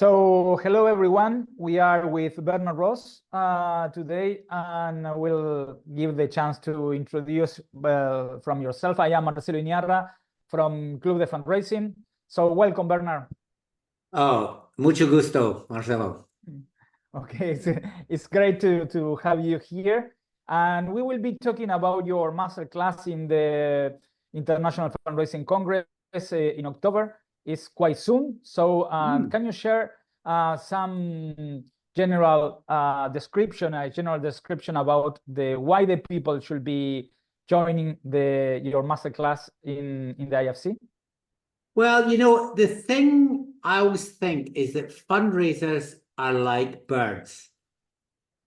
So, hello everyone. We are with Bernard Ross today, and we'll give the chance to introduce from yourself. I am Marcelo from Club de Fundraising. So, welcome, Bernard. Oh, mucho gusto, Marcelo. Okay, it's great to have you here. And we will be talking about your masterclass in the International Fundraising Congress in October. It's quite soon. So can you share some general description about why the people should be joining your masterclass in the IFC? Well, you know, the thing I always think is that fundraisers are like birds.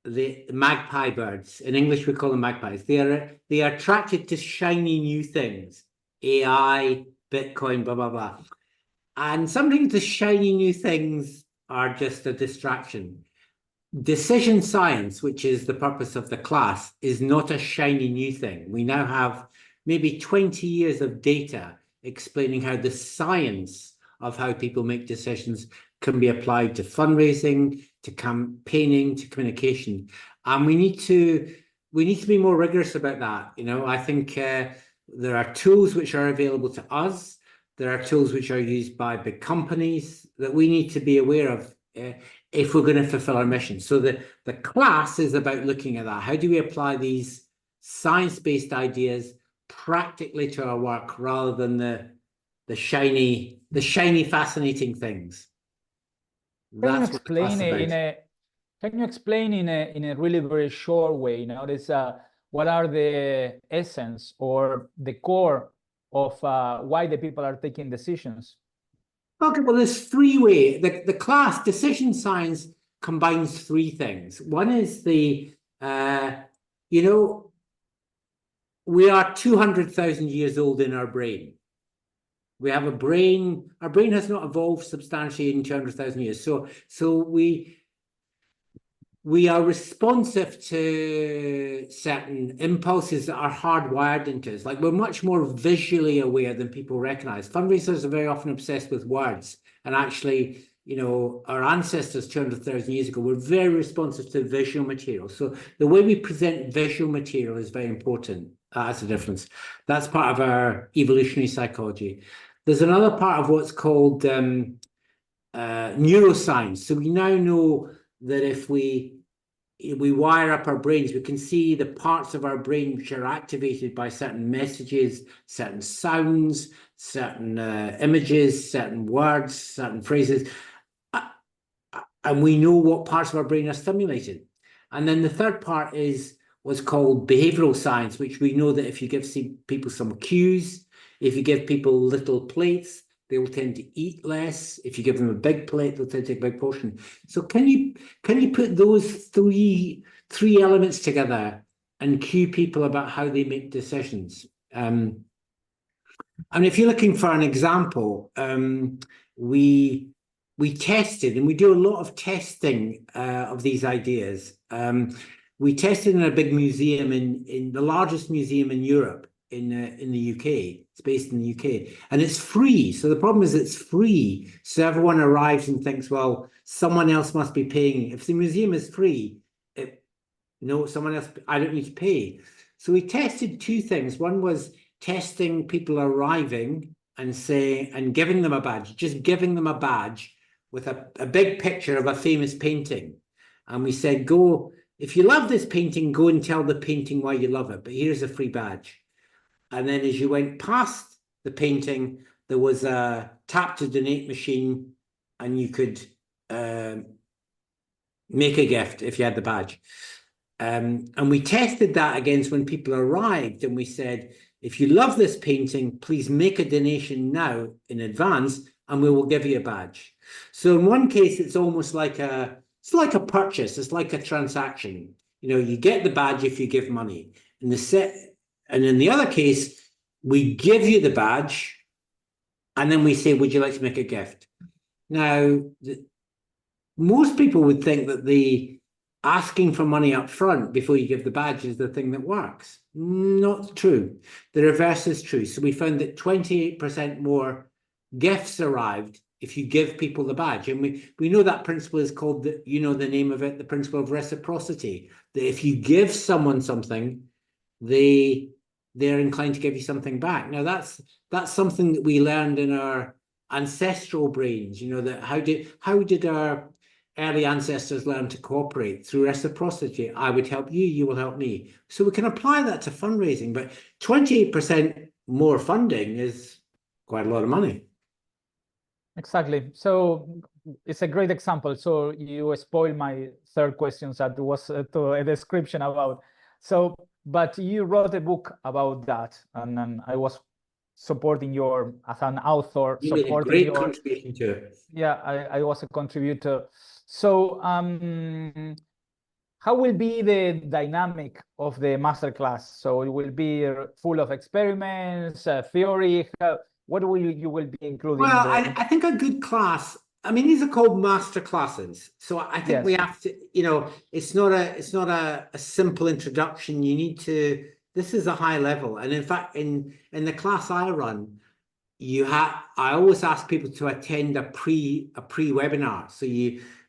The magpie birds. In English, we call them magpies. They are attracted to shiny new things. AI, Bitcoin, blah, blah, blah. And sometimes the shiny new things are just a distraction. Decision science, which is the purpose of the class, is not a shiny new thing. We now have maybe 20 years of data explaining how the science of how people make decisions can be applied to fundraising, to campaigning, to communication. And we need to be more rigorous about that. You know, I think there are tools which are available to us. There are tools which are used by big companies that we need to be aware of if we're going to fulfill our mission. So the class is about looking at that. How do we apply these science-based ideas practically to our work rather than the shiny, fascinating things? Can you explain in a really very short way? You know, what are the essence or the core of why the people are taking decisions? Okay, well, there's three ways. The class decision science combines three things. One is we are 200,000 years old in our brain. We have a brain. Our brain has not evolved substantially in 200,000 years. So we are responsive to certain impulses that are hardwired into us. Like, we're much more visually aware than people recognize. Fundraisers are very often obsessed with words. And actually, you know, our ancestors 200,000 years ago were very responsive to visual material. So the way we present visual material is very important. That's the difference. That's part of our evolutionary psychology. There's another part of what's called neuroscience. So we now know that if we wire up our brains, we can see the parts of our brain which are activated by certain messages, certain sounds, certain images, certain words, certain phrases. And we know what parts of our brain are stimulated. And then the third part is what's called behavioral science, which we know that if you give people some cues, if you give people little plates, they will tend to eat less. If you give them a big plate, they'll tend to take a big portion. So can you put those three elements together and cue people about how they make decisions? And if you're looking for an example, we tested, and we do a lot of testing of these ideas. We tested in a big museum in the largest museum in Europe. In the UK. It's based in the UK, and it's free. So the problem is it's free. So everyone arrives and thinks, well, someone else must be paying. If the museum is free, someone else, I don't need to pay. So we tested two things. One was testing people arriving and giving them a badge, just giving them a badge with a big picture of a famous painting. And we said, if you love this painting, go and tell the painting why you love it, but here's a free badge. And then as you went past the painting, there was a tap to donate machine, and you could make a gift if you had the badge. And we tested that against when people arrived, and we said, if you love this painting, please make a donation now in advance, and we will give you a badge. So in one case, it's almost like it's like a purchase. It's like a transaction. You know, you get the badge if you give money. And in the other case, we give you the badge, and then we say, would you like to make a gift? Now, most people would think that the asking for money up front before you give the badge is the thing that works. Not true. The reverse is true. So we found that 28% more gifts arrived if you give people the badge. And we know that principle is called, the name of it, the principle of reciprocity, that if you give someone something, they're inclined to give you something back. Now that's something that we learned in our ancestral brains, that how did our early ancestors learn to cooperate? Through reciprocity. I would help you, you will help me. So we can apply that to fundraising, but 28% more funding is quite a lot of money. Exactly. So it's a great example. So you spoiled my third question that was to a description about. So, but you wrote a book about that, and then I was supporting your, as an author, You made a supporting great your contribution to it. Yeah, I was a contributor. So how will be the dynamic of the masterclass? So it will be full of experiments, theory. What will you will be including? Well, I think a good class, I mean, these are called master classes. So I think we Yes. have to, it's not a simple introduction. You need to, this is a high level. And in fact, in the class I run, I always ask people to attend a pre-webinar. So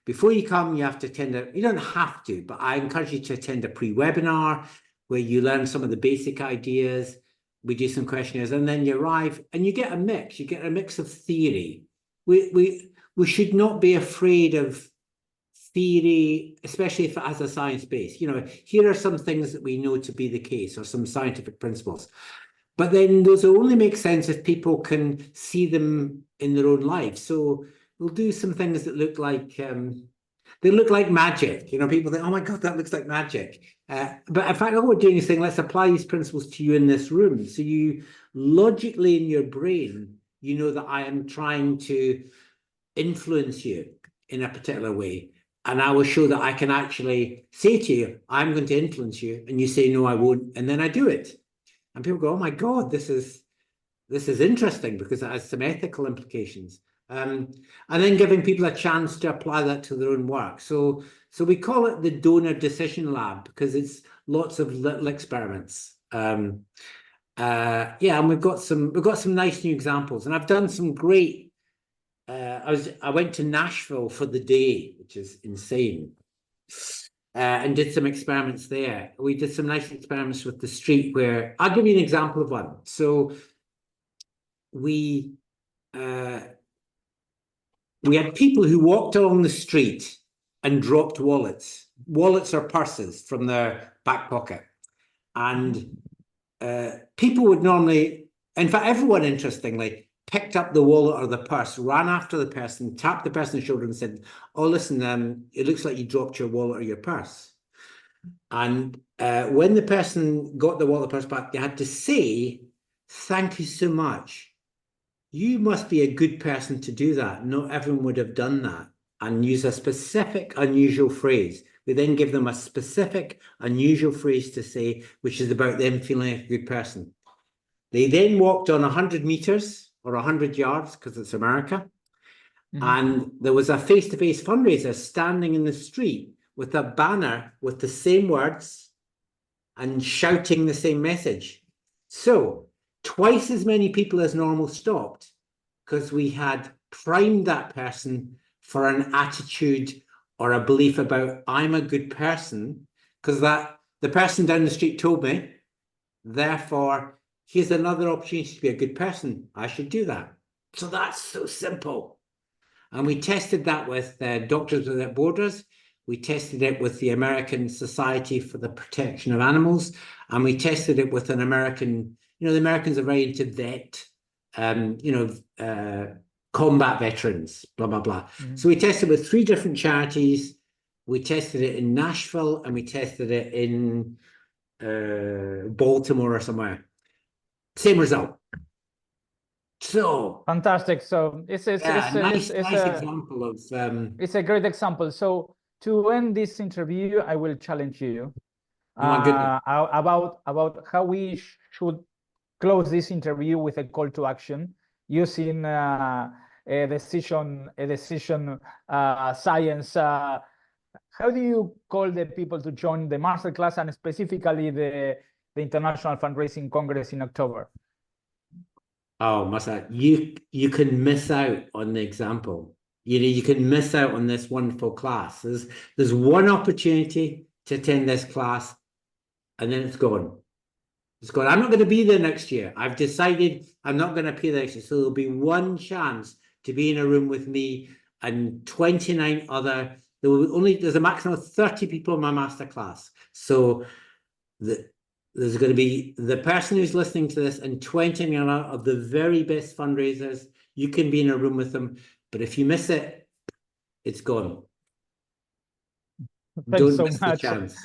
before you come, you have to attend you don't have to, but I encourage you to attend a pre-webinar where you learn some of the basic ideas. We do some questionnaires, and then you arrive and you get a mix. You get a mix of theory. We should not be afraid of theory, especially if it has a science base. Here are some things that we know to be the case, or some scientific principles. But then those will only make sense if people can see them in their own lives. So we'll do some things that look like they look like magic. People think, oh my God, that looks like magic. But in fact, all we're doing is saying, let's apply these principles to you in this room. So you logically in your brain, you know that I am trying to influence you in a particular way. And I will show that I can actually say to you, I'm going to influence you. And you say, no, I won't. And then I do it. And people go, oh my God, this is interesting because it has some ethical implications. And then giving people a chance to apply that to their own work. So we call it the donor decision lab because it's lots of little experiments. And we've got some nice new examples. And I've done some great. I went to Nashville for the day, which is insane. And did some experiments there. We did some nice experiments with the street where I'll give you an example of one. So we had people who walked along the street and dropped wallets or purses from their back pocket. And people would normally, in fact, everyone, interestingly, picked up the wallet or the purse, ran after the person, tapped the person on the shoulder and said, oh, listen, it looks like you dropped your wallet or your purse. And when the person got the wallet or purse back, they had to say, thank you so much. You must be a good person to do that. Not everyone would have done that, and use a specific, unusual phrase. We then give them a specific, unusual phrase to say, which is about them feeling like a good person. They then walked on 100 meters or 100 yards, because it's America. Mm-hmm. And there was a face-to-face fundraiser standing in the street with a banner with the same words and shouting the same message. So twice as many people as normal stopped because we had primed that person for an attitude or a belief about I'm a good person, because the person down the street told me, therefore, here's another opportunity to be a good person. I should do that. So that's so simple. And we tested that with Doctors Without Borders. We tested it with the American Society for the Protection of Animals. And we tested it with an American, the Americans are very into vet, combat veterans, blah, blah, blah. Mm-hmm. So we tested with 3 different charities. We tested it in Nashville and we tested it in Baltimore or somewhere. Same result. So fantastic. So it's a nice example of it's a great example. So to end this interview, I will challenge you about how we should close this interview with a call to action using a decision science. How do you call the people to join the masterclass and specifically the International Fundraising Congress in October? Oh, Marcelo, you can miss out on the example. You can miss out on this wonderful class. There's one opportunity to attend this class, and then it's gone. It's gone. I'm not going to be there next year. I've decided I'm not going to appear there next year. So there'll be one chance to be in a room with me and 29 other. There's a maximum of 30 people in my masterclass. So there's going to be the person who's listening to this and 29 of the very best fundraisers. You can be in a room with them, but if you miss it, it's gone. Thanks so miss much. The chance.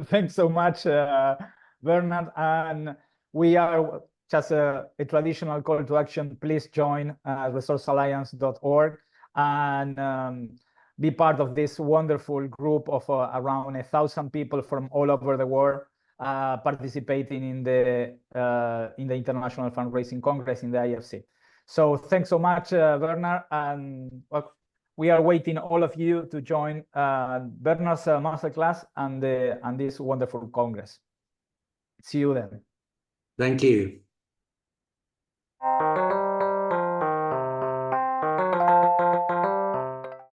Thanks so much, Bernard. And we are just a traditional call to action. Please join resourcealliance.org and be part of this wonderful group of around 1,000 people from all over the world participating in the International Fundraising Congress in the IFC. So thanks so much, Bernard. And we are waiting all of you to join Bernard's masterclass and this wonderful Congress. See you then. Thank you.